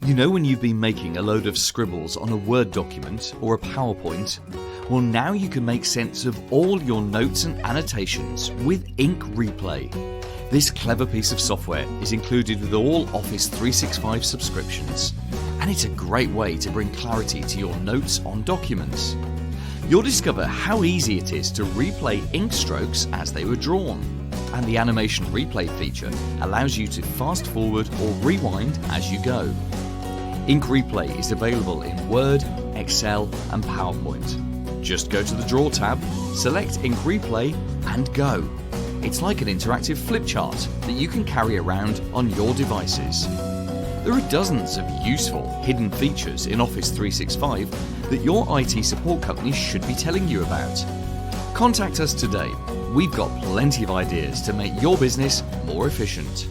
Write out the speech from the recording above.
You know when you've been making a load of scribbles on a Word document or a PowerPoint? Well, now you can make sense of all your notes and annotations with Ink Replay. This clever piece of software is included with all Office 365 subscriptions, and it's a great way to bring clarity to your notes on documents. You'll discover how easy it is to replay ink strokes as they were drawn, and the animation replay feature allows you to fast forward or rewind as you go. Ink Replay is available in Word, Excel and PowerPoint. Just go to the Draw tab, select Ink Replay and go. It's like an interactive flip chart that you can carry around on your devices. There are dozens of useful hidden features in Office 365 that your IT support company should be telling you about. Contact us today. We've got plenty of ideas to make your business more efficient.